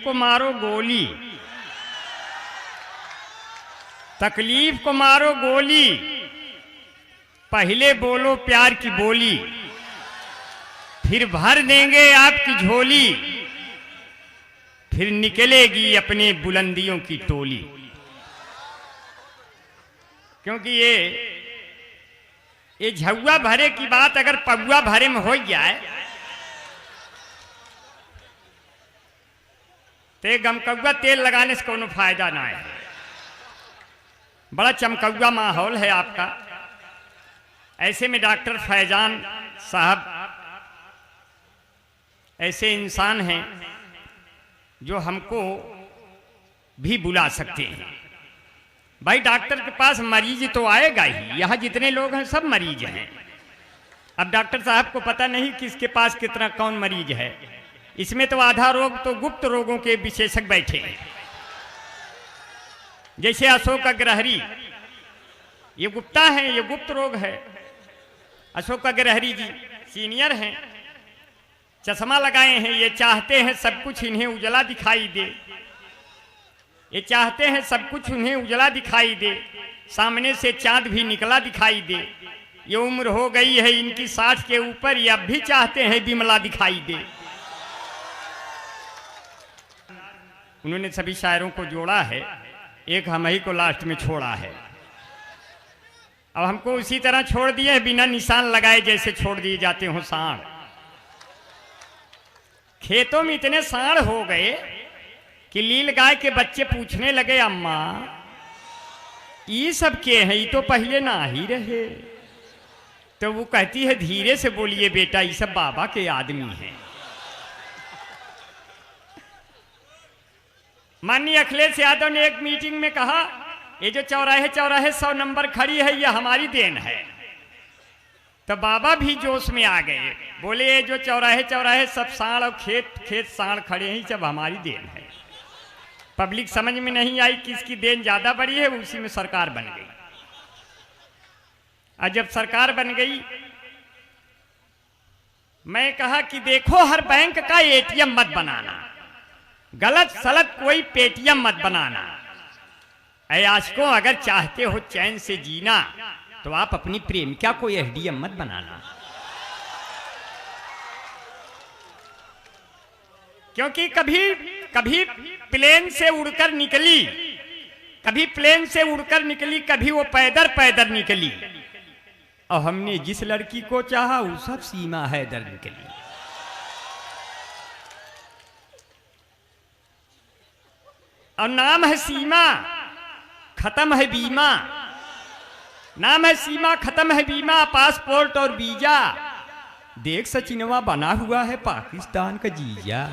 को मारो गोली, तकलीफ को मारो गोली, पहले बोलो प्यार की बोली, फिर भर देंगे आपकी झोली, फिर निकलेगी अपने बुलंदियों की टोली। क्योंकि ये झुआ भरे की बात अगर पगुआ भरे में हो जाए तो गमकौआ तेल लगाने से कोनो फायदा ना है। बड़ा चमकौआ माहौल है आपका। ऐसे में डॉक्टर फैजान साहब ऐसे इंसान हैं जो हमको भी बुला सकते हैं। भाई डॉक्टर के पास मरीज तो आएगा ही, यहाँ जितने लोग हैं सब मरीज हैं। अब डॉक्टर साहब को पता नहीं किसके पास कितना कौन मरीज है। इसमें तो आधा रोग तो गुप्त रोगों के विशेषज्ञ बैठे हैं। जैसे अशोक अग्रहरी, ये गुप्ता है, ये गुप्त रोग है। अशोक अग्रहरी जी सीनियर हैं, चश्मा लगाए हैं। ये चाहते हैं सब कुछ इन्हें उजला दिखाई दे, ये चाहते हैं सब कुछ उन्हें उजला दिखाई दे, सामने से चांद भी निकला दिखाई दे। ये उम्र हो गई है इनकी 60 के ऊपर, ये अब भी चाहते हैं बिमला दिखाई दे। उन्होंने सभी शायरों को जोड़ा है, एक हम ही को लास्ट में छोड़ा है। अब हमको उसी तरह छोड़ दिए बिना निशान लगाए जैसे छोड़ दिए जाते हो सांड। खेतों में इतने सांड हो गए कि लील गाय के बच्चे पूछने लगे, अम्मा ये सब के हैं, ये तो पहले ना ही रहे। तो वो कहती है, धीरे से बोलिए बेटा, ये सब बाबा के आदमी हैं। माननीय अखिलेश यादव ने एक मीटिंग में कहा, ये जो चौराहे चौराहे 100 नंबर खड़ी है ये हमारी देन है। तो बाबा भी जोश में आ गए, बोले ये जो चौराहे चौराहे सब सांड और खेत खेत सांड खड़े हैं, सब हमारी देन है। पब्लिक समझ में नहीं आई किसकी देन ज्यादा बड़ी है, उसी में सरकार बन गई। और जब सरकार बन गई, मैं कहा कि देखो हर बैंक का एटीएम मत बनाना, गलत सलत कोई पेटीएम मत बनाना। आशिकों अगर चाहते हो चैन से जीना तो आप अपनी प्रेमिका को एटीएम मत बनाना। क्योंकि कभी कभी प्लेन से उड़कर निकली, कभी प्लेन से उड़कर निकली, कभी वो पैदल पैदल निकली। और हमने जिस लड़की को चाहा वो सब सीमा है दर निकली। और नाम है सीमा, खत्म है बीमा। नाम है सीमा, खत्म है बीमा, पासपोर्ट और वीजा। देख सचिनवा बना हुआ है पाकिस्तान का जीजा।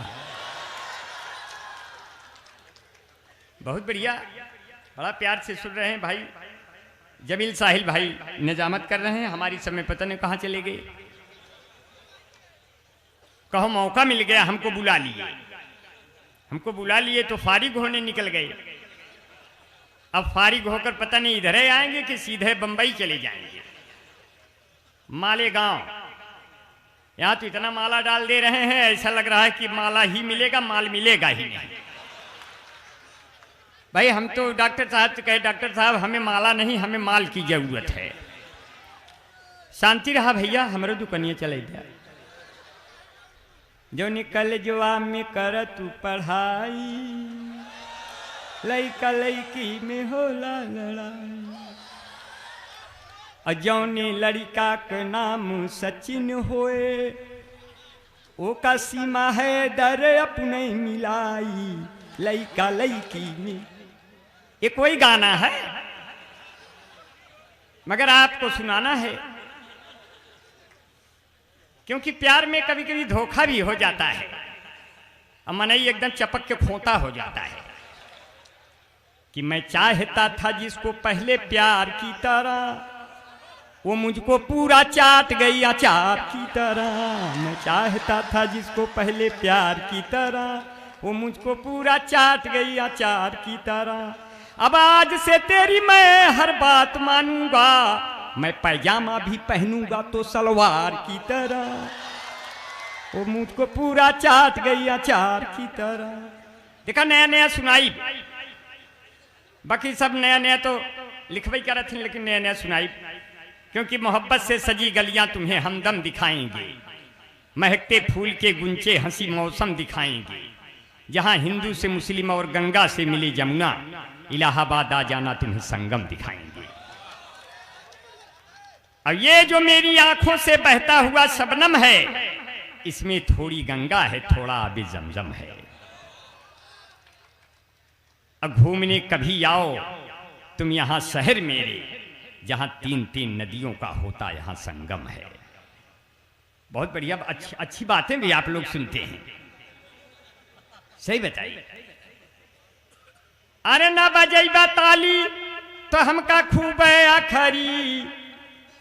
बहुत बढ़िया, बड़ा प्यार से सुन रहे हैं भाई। जमील साहिल भाई निजामत कर रहे हैं, हमारी समय पता नहीं कहाँ चले गए। कहो मौका मिल गया, हमको बुला लिए, हमको बुला लिए तो फारिग होने निकल गए। अब फारिग होकर पता नहीं इधर ही आएंगे कि सीधे बंबई चले जाएंगे। मालेगांव, यहाँ तो इतना माला डाल दे रहे हैं, ऐसा लग रहा है कि माला ही मिलेगा, माल मिलेगा ही नहीं। भाई हम तो डॉक्टर साहब से कहे, डॉक्टर साहब हमें माला नहीं, हमें माल की जरूरत है। शांति रहा भैया, हमारे दुकानिया चले गया। जो निकल जुआ में कर तू पढ़ाई, लइका लइकी में होला लड़ाई। और जौने लड़का के नाम सचिन होए, ओ का सीमा है दर अपने मिलाई, लइका लइकी में। ये कोई गाना है मगर आपको सुनाना है, क्योंकि प्यार में कभी कभी धोखा भी हो जाता है और मनई एकदम चपक के खोता हो जाता है। कि मैं चाहता था जिसको पहले प्यार की तरह, वो मुझको पूरा चाट गई अचार की तरह। मैं चाहता था जिसको पहले प्यार की तरह, वो मुझको पूरा चाट गई अचार की तरह। अब आज से तेरी मैं हर बात मानूंगा, मैं पैजामा भी पहनूंगा तो सलवार की तरह। वो मुझको पूरा चाट गई अचार की तरह। देखा नया नया सुनाई, बाकी सब नया नया तो लिखवाई कर थे, लेकिन नया नया सुनाई, क्योंकि मोहब्बत से सजी गलियां तुम्हें हमदम दिखाएंगे, महकते फूल के गुंचे हंसी मौसम दिखाएंगे, जहां हिंदू से मुस्लिम और गंगा से मिली जमुना, इलाहाबाद आ जाना तुम्हें संगम दिखाएंगे। अब ये जो मेरी आंखों से बहता हुआ शबनम है, इसमें थोड़ी गंगा है, थोड़ा आबे जमजम है। अब घूमने कभी आओ तुम यहां शहर मेरे, जहां तीन तीन नदियों का होता यहां संगम है। बहुत बढ़िया, अच्छी बातें भी आप लोग सुनते हैं, सही बताइए। अरे ना बजैबा ताली तो हमका खूब आखरी,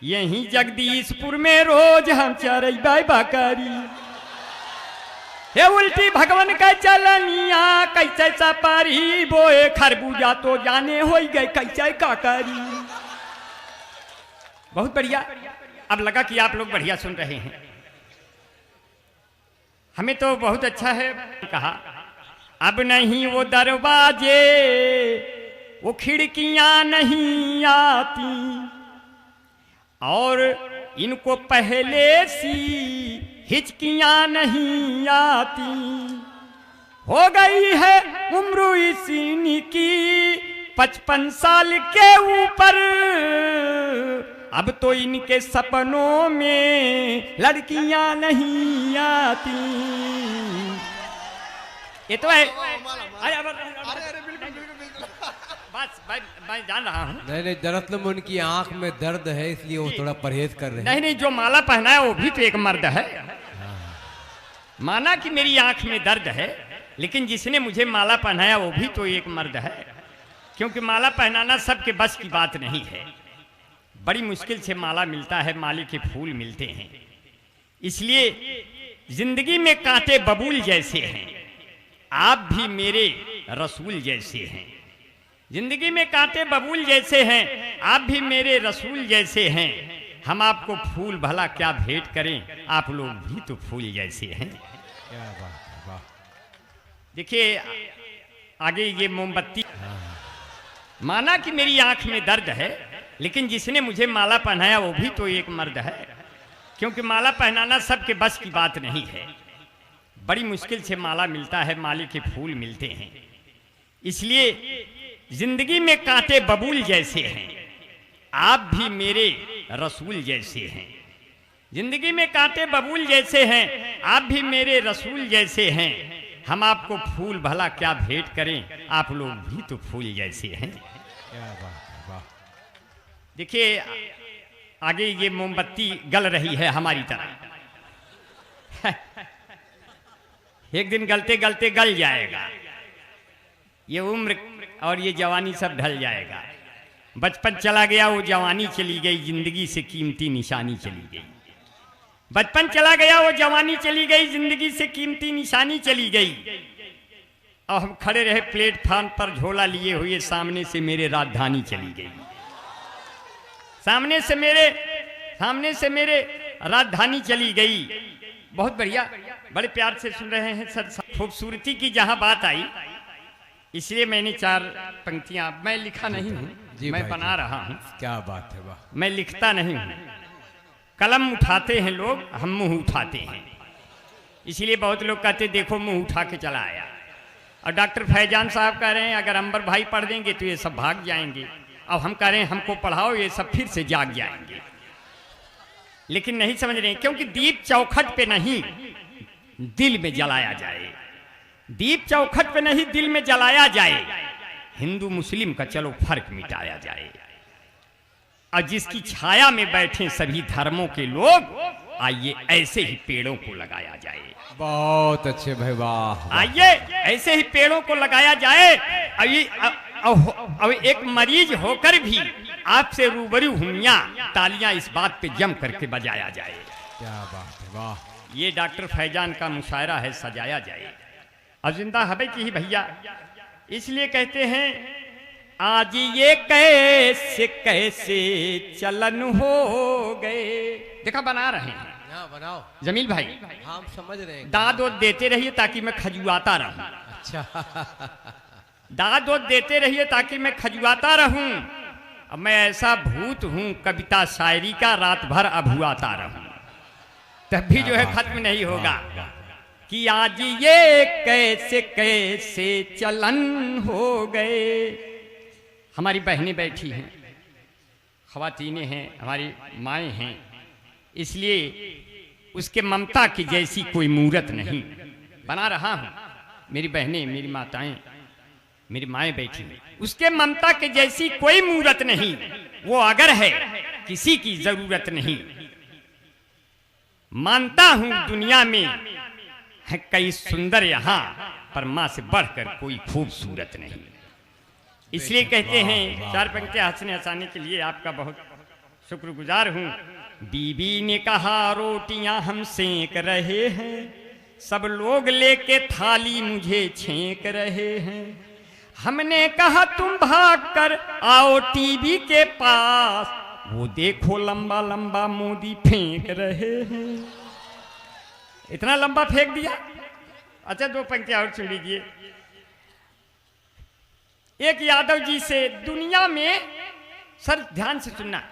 यहीं जगदीशपुर में रोज हम चरैबा बकरी। हे उल्टी भगवान का चलनिया कैसे सपारी, बोए खरबूजा तो जाने हो गए कैसे काकरी। बहुत बढ़िया, अब लगा कि आप लोग बढ़िया सुन रहे हैं, हमें तो बहुत अच्छा है। कहा अब नहीं वो दरवाजे वो खिड़कियां नहीं आती, और इनको पहले सी हिचकियां नहीं आती, हो गई है उम्र इसी की 55 साल के ऊपर, अब तो इनके सपनों में लड़कियां नहीं आती। ये तो है। अरे बस मैं जान रहा हूँ। नहीं दरअसल में उनकी आंख में दर्द है, इसलिए वो थोड़ा परहेज कर रहे हैं। नहीं, जो माला पहना है वो भी तो एक मर्द है। माना कि मेरी आंख में दर्द है, लेकिन जिसने मुझे माला पहनाया वो भी तो एक मर्द है, क्योंकि माला पहनाना सबके बस की बात नहीं है। बड़ी मुश्किल से माला मिलता है, माली के फूल मिलते हैं। इसलिए जिंदगी में कांटे बबूल जैसे हैं, आप भी मेरे रसूल जैसे हैं। जिंदगी में कांटे बबूल जैसे हैं, आप भी मेरे रसूल जैसे हैं। हम आपको फूल भला क्या भेंट करें, आप लोग भी तो फूल जैसे हैं। क्या बात है, वाह। देखिए आगे ये मोमबत्ती, माना कि मेरी आंख में दर्द है, लेकिन जिसने मुझे माला पहनाया वो भी तो एक मर्द है, क्योंकि माला पहनाना सबके बस की बात नहीं है। बड़ी मुश्किल से माला मिलता है, माली के फूल मिलते हैं। इसलिए जिंदगी में कांटे बबूल जैसे हैं, आप भी मेरे रसूल जैसे हैं। जिंदगी में कांटे बबूल जैसे हैं, आप भी मेरे रसूल जैसे हैं। हम आपको फूल भला क्या भेंट करें, आप लोग भी तो फूल जैसे हैं। क्या बात है, वाह। देखिए आगे ये मोमबत्ती गल रही है हमारी तरह। एक दिन गलते गलते गल जाएगा, ये उम्र और ये जवानी सब ढल जाएगा। बचपन चला गया, वो जवानी चली गई, जिंदगी से कीमती निशानी चली गई। बचपन चला गया, वो जवानी चली गई, जिंदगी से कीमती निशानी चली गई। और हम खड़े रहे प्लेटफार्म पर झोला लिए हुए, सामने से मेरे राजधानी चली गई। सामने से मेरे राजधानी चली गई। बहुत बढ़िया, बड़े प्यार से सुन रहे हैं सर। खूबसूरती की जहां बात आई, इसलिए मैंने 4 पंक्तियां, मैं लिखा नहीं हूं, मैं बना रहा हूं। क्या बात है, वाह। मैं लिखता नहीं हूं, कलम उठाते हैं लोग, हम मुंह उठाते हैं। इसलिए बहुत लोग कहते देखो मुंह उठा के चला आया। और डॉक्टर फैजान साहब कह रहे हैं अगर अंबर भाई पढ़ देंगे तो ये सब भाग जाएंगे। अब हम कह रहे हैं हमको पढ़ाओ, ये सब फिर से जाग जाएंगे। लेकिन नहीं समझ रहे, क्योंकि दीप चौखट पे नहीं दिल में जलाया जाए। दीप चौखट पे नहीं दिल में जलाया जाए। हिंदू मुस्लिम का चलो फर्क मिटाया जाए, और जिसकी छाया में बैठे सभी धर्मों के लोग, आइए ऐसे ही पेड़ों को लगाया जाए। बहुत अच्छे भाई, वाह। आइए ऐसे ही पेड़ों को लगाया जाए। अब एक मरीज होकर भी आपसे रूबरू हुइयां, तालियां इस बात पे जम करके बजाया जाए। क्या बात है, वाह। ये डॉक्टर फैजान का मुशायरा है, सजाया जाए। और जिंदा हबे की ही भैया, इसलिए कहते हैं आज ये कैसे कैसे चलन हो गए। देखा बना रहे हैं, बनाओ जमील भाई, हम समझ रहे हैं। दाद देते रहिए ताकि मैं खजुआता रहूं। अच्छा। दाद वोद देते रहिए ताकि मैं खजुआता रहूं। अब मैं ऐसा भूत हूं कविता शायरी का रात भर अभुआता रहूं, तब भी जो है खत्म नहीं होगा कि आज ये कैसे कैसे चलन हो गए। हमारी बहनें बैठी हैं, ख़वातीनें हैं, हमारी माएँ हैं, इसलिए उसके ममता की जैसी कोई मूरत नहीं बना रहा हूँ। मेरी बहनें, मेरी माताएं, मेरी माएँ बैठी हैं, उसके ममता के जैसी कोई मूरत नहीं। वो अगर है किसी की जरूरत नहीं। मानता हूं दुनिया में है कई सुंदर यहाँ, पर मां से बढ़कर कोई खूबसूरत नहीं। इसलिए कहते हैं, चार पंक्तियां हंसने हंसाने के लिए आपका बहुत शुक्रगुजार हूं। बीबी ने कहा रोटियां हम सेक रहे हैं, सब लोग लेके थाली मुझे छेंक रहे हैं। हमने कहा तुम भाग कर आओ टीवी के पास, वो देखो लंबा लंबा मोदी फेंक रहे हैं। इतना लंबा फेंक दिया। अच्छा, दो पंक्तियां और सुन लीजिए। एक यादव जी से, दुनिया में, सर ध्यान से सुनना,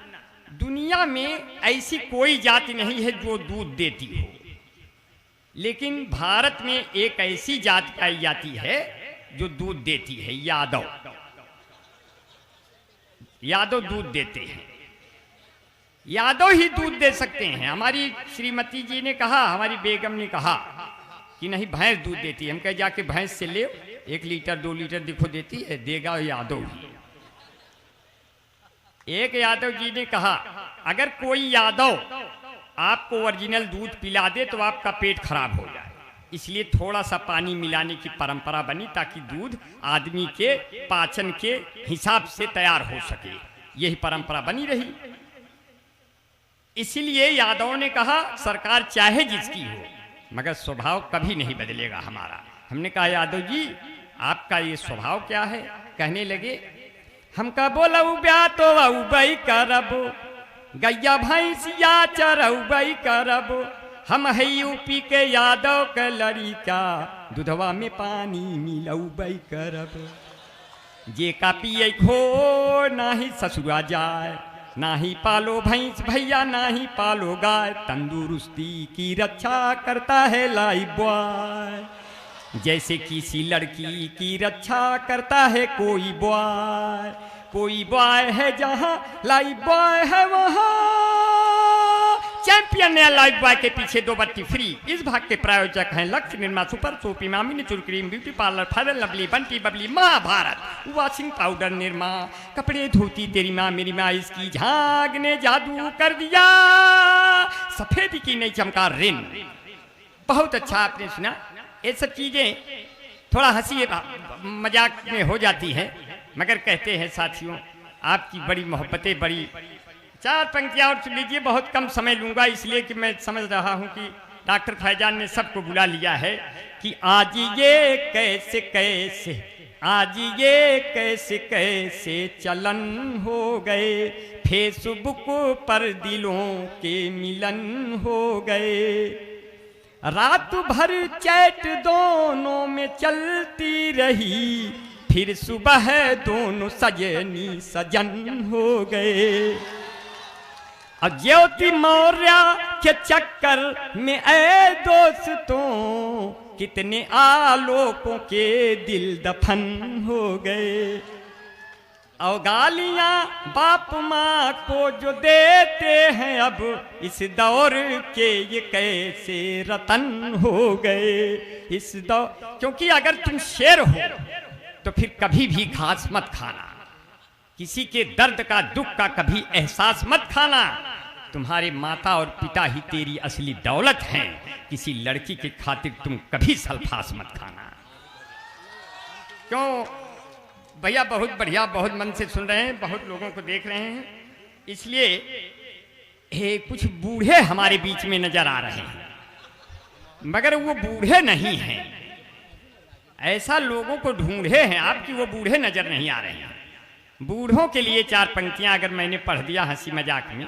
दुनिया में ऐसी कोई जाति नहीं है जो दूध देती हो, लेकिन भारत में एक ऐसी जाति पाई जाती है जो दूध देती है, यादव। यादव दूध देते हैं, यादव ही दूध दे सकते हैं। हमारी श्रीमती जी ने कहा, हमारी बेगम ने कहा कि नहीं भैंस दूध देती है। हम कहे जाके भैंस से ले 1 लीटर 2 लीटर देखो देती है, देगा यादव ही। एक यादव जी ने कहा अगर कोई यादव आपको ओरिजिनल दूध पिला दे तो आपका पेट खराब हो जाए, इसलिए थोड़ा सा पानी मिलाने की परंपरा बनी ताकि दूध आदमी के पाचन के हिसाब से तैयार हो सके। यही परंपरा बनी रही। इसलिए यादव ने कहा सरकार चाहे जिसकी हो मगर स्वभाव कभी नहीं बदलेगा हमारा। हमने कहा यादव जी आपका ये स्वभाव क्या है? कहने लगे हम का बोलऊ ब्या तो अउबई करब, गैया भैंसिया चरउबई करब, हम है यूपी के यादव के लड़िका, दूधवा में पानी मिलउबई करब। जे का पिए खो नाही ससुरा जाए, ना ही पालो भैंस भैया ना ही पालो गाय, तंदुरुस्ती की रक्षा करता है लाइफ बॉय, जैसे किसी लड़की की रक्षा करता है कोई बॉय। कोई बॉय है जहां लाइफ बॉय है वहां, चैंपियन नया लाइफ बॉय के पीछे 2 बत्ती फ्री। इस भाग के प्रायोजक हैं लक्ष्य निर्मा सुपर सोपी मामी natural cream beauty parlour fair lovely Bunty Babli Mahabharat washing powder Nirma, कपड़े धोती तेरी माँ मेरी माँ इसकी झाग ने जादू कर दिया, सफेदी की नहीं चमका रिन। बहुत अच्छा आपने सुना। ये सब चीजें थोड़ा हंसी मजाक में हो जाती है मगर कहते हैं साथियों आपकी बड़ी मोहब्बतें बड़ी। 4 पंक्तियां और सुन लीजिए, बहुत कम समय लूंगा इसलिए कि मैं समझ रहा हूं कि डॉक्टर फैजान ने सबको बुला लिया है कि आज ये कैसे कैसे, आज ये कैसे कैसे चलन हो गए, फेसबुक पर दिलों के मिलन हो गए, रात भर चैट दोनों में चलती रही, फिर सुबह दोनों सजनी सजन हो गए। अब ज्योति मौर्य के चक्कर में ऐ दोस्तों, कितने आलोकों के दिल दफन हो गए, और गालियां बाप माँ को जो देते हैं अब इस दौर के ये कैसे रतन हो गए। इस दौर, क्योंकि अगर तुम शेर हो तो फिर कभी भी घास मत खाना, किसी के दर्द का दुख का कभी एहसास मत खाना। तुम्हारे माता और पिता ही तेरी असली दौलत हैं, किसी लड़की के खातिर तुम कभी सल्फास मत खाना। क्यों भैया? बहुत बढ़िया, बहुत मन से सुन रहे हैं, बहुत लोगों को देख रहे हैं, इसलिए कुछ बूढ़े हमारे बीच में नजर आ रहे हैं मगर वो बूढ़े नहीं हैं। ऐसा लोगों को ढूंढे हैं आपकी वो बूढ़े नजर नहीं आ रहे हैं। बूढ़ों के लिए 4 पंक्तियां अगर मैंने पढ़ दिया हंसी मजाक में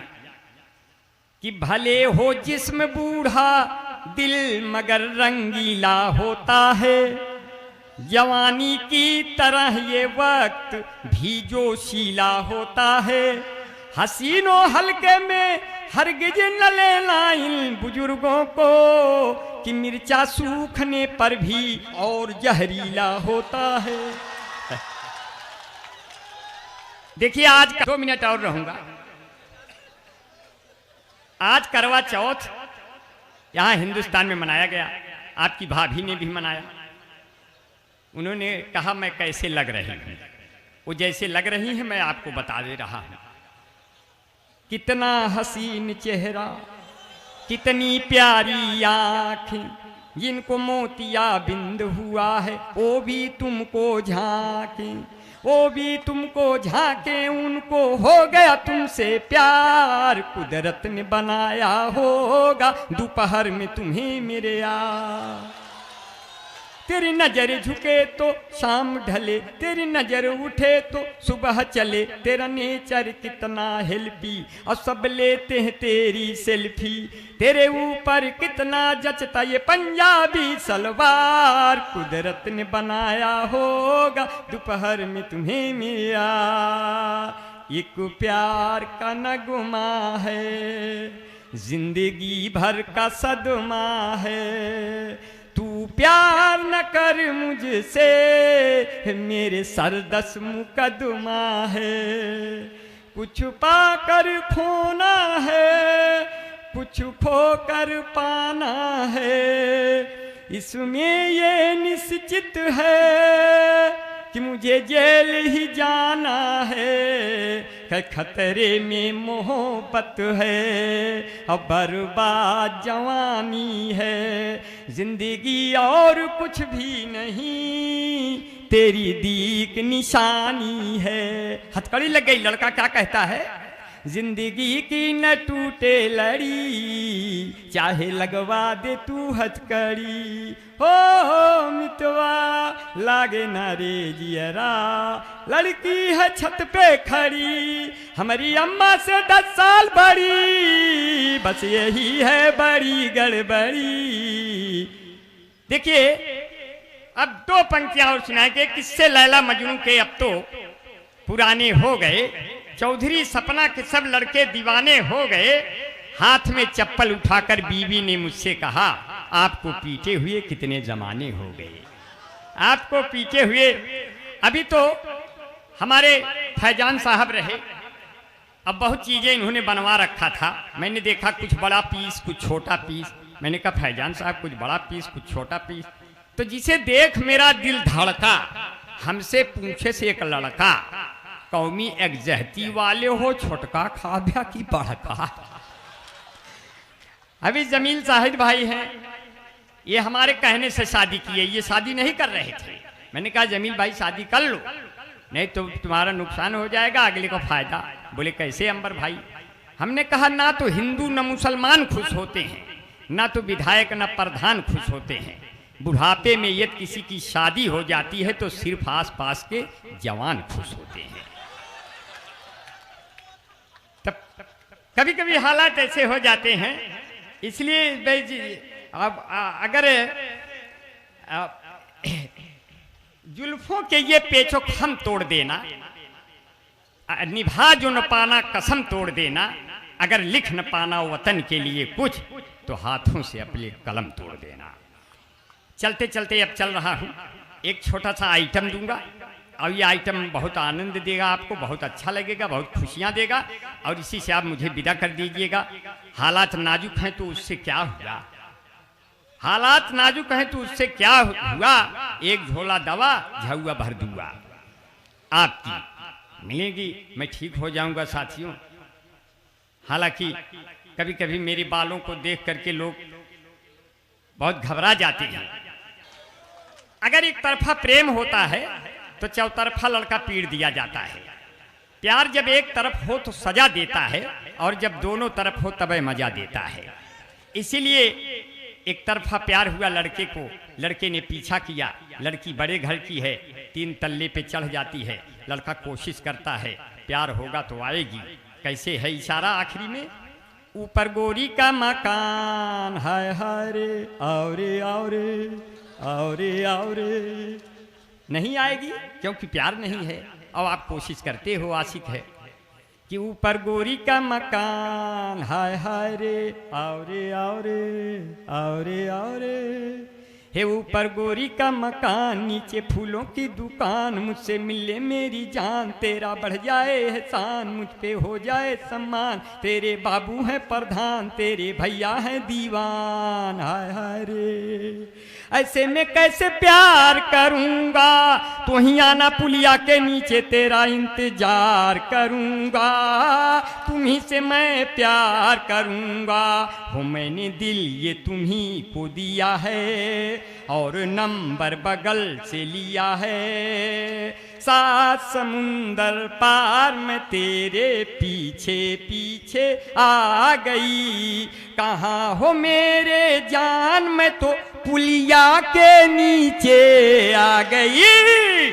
कि भले हो जिस्म बूढ़ा दिल मगर रंगीला होता है, जवानी की तरह ये वक्त भी जोशीला होता है, हसीनों हल्के में हरगिज न लेना इन बुजुर्गों को कि मिर्चा सूखने पर भी और जहरीला होता है। देखिए आज 2 मिनट और रहूंगा। आज करवा चौथ यहां हिंदुस्तान में मनाया गया, आपकी भाभी ने भी मनाया। उन्होंने कहा मैं कैसे लग रही हूं, वो जैसे लग रही है मैं आपको बता दे रहा हूं। कितना हसीन चेहरा, कितनी प्यारी आँखें, जिनको मोतिया बिंद हुआ है वो भी तुमको झांके, वो भी तुमको झांके, उनको हो गया तुमसे प्यार, कुदरत ने बनाया होगा दोपहर में तुम्हें मेरे यार। तेरी नजर झुके तो शाम ढले, तेरी नजर उठे तो सुबह चले, तेरा नेचर कितना हेल्पी और सब लेते हैं तेरी सेल्फी, तेरे ऊपर कितना जचता ये पंजाबी सलवार, कुदरत ने बनाया होगा दोपहर में तुम्हें मिला। एक प्यार का नगमा है, जिंदगी भर का सदमा है, तू प्यार न कर मुझसे मेरे सर 10 मुकदमा है, कुछ पाकर खोना है, कुछ खोकर पाना है, इसमें ये निश्चित है कि मुझे जेल ही जाना है, खतरे में मोहब्बत है अब बर्बाद जवानी है, जिंदगी और कुछ भी नहीं तेरी दीक निशानी है। हथकड़ी लग गई, लड़का क्या कहता है, जिंदगी की न टूटे लड़ी, चाहे लगवा दे तू हथकड़ी, हो मितवा लागे ना रे जियरा, लड़की है छत पे खड़ी, हमारी अम्मा से 10 साल बड़ी, बस यही है बड़ी गड़बड़ी। देखिए अब 2 पंक्तियां और सुनाएंगे, किससे लैला मजनू के अब तो पुराने हो गए, चौधरी सपना के सब लड़के दीवाने हो गए, हाथ में चप्पल उठाकर बीवी ने मुझसे कहा आपको पीटे हुए कितने जमाने हो गए, आपको पीटे हुए। अभी तो हमारे फैजान साहब रहे, अब बहुत चीजें इन्होंने बनवा रखा था, मैंने देखा कुछ बड़ा पीस कुछ छोटा पीस, मैंने कहा फैजान साहब कुछ बड़ा पीस कुछ छोटा पीस, तो जिसे देख मेरा दिल धड़का, हमसे पूछे से एक लड़का, कौमी एग्जहती वाले हो छोटका खाब्या की बड़का। अभी जमील साहिद भाई हैं, ये हमारे कहने से शादी की है, ये शादी नहीं कर रहे थे, मैंने कहा जमील भाई शादी कर लो नहीं तो तुम्हारा नुकसान हो जाएगा, अगले को फायदा। बोले कैसे अंबर भाई, हमने कहा ना तो हिंदू न मुसलमान खुश होते हैं, ना तो विधायक न प्रधान खुश होते हैं, बुढ़ापे में यदि किसी की शादी हो जाती है तो सिर्फ आस पास के जवान खुश होते हैं। तब कभी कभी हालात ऐसे हो जाते हैं, इसलिए अब अगर जुल्फों के ये पेचो खम तोड़ देना, निभा जो न पाना कसम तोड़ देना, अगर लिख न पाना वतन के लिए कुछ तो हाथों से अपने कलम तोड़ देना। चलते चलते अब चल रहा हूं, एक छोटा सा आइटम दूंगा और ये आइटम बहुत आनंद देगा आपको, बहुत अच्छा लगेगा, बहुत खुशियां देगा और इसी से आप मुझे विदा कर दीजिएगा। हालात नाजुक हैं तो उससे क्या हुआ, हालात नाजुक हैं तो उससे क्या हुआ, एक झोला दवा झुआ भर दूंगा आपकी मिलेगी, मैं ठीक हो जाऊंगा साथियों। हालांकि कभी कभी मेरे बालों को देख करके लोग बहुत घबरा जाते हैं। अगर एक तरफा प्रेम होता है तो चौतरफा लड़का पीट दिया जाता है, प्यार जब एक तरफ हो तो सजा देता है और जब दोनों तरफ हो तब मजा देता है। इसीलिए एक तरफा प्यार हुआ लड़के को, लड़के ने पीछा किया, लड़की बड़े घर की है, 3 तल्ले पे चढ़ जाती है, लड़का कोशिश करता है प्यार होगा तो आएगी, कैसे है इशारा आखिरी में, ऊपर गोरी का मकान हाय हाय रे, और नहीं आएगी क्योंकि प्यार नहीं है। और आप कोशिश करते हो, आशिक है कि ऊपर गोरी का मकान, हाय हाय रे, आओ रे आओ रे, आओ रे आओ रे, हे ऊपर गोरी का मकान, नीचे फूलों की दुकान, मुझसे मिले मेरी जान, तेरा बढ़ जाए एहसान, मुझ पे हो जाए सम्मान, तेरे बाबू हैं प्रधान, तेरे भैया हैं दीवान, हाय हाय रे। ऐसे में कैसे प्यार करूंगा, तो ही आना पुलिया के नीचे, तेरा इंतजार करूंगा, तुम्ही से मैं प्यार करूंगा, हो मैंने दिल ये तुम्ही को दिया है, और नंबर बगल से लिया है, 7 समुंदर पार में तेरे पीछे पीछे आ गई, कहाँ हो मेरे जान, मैं तो पुलिया के नीचे आ गई।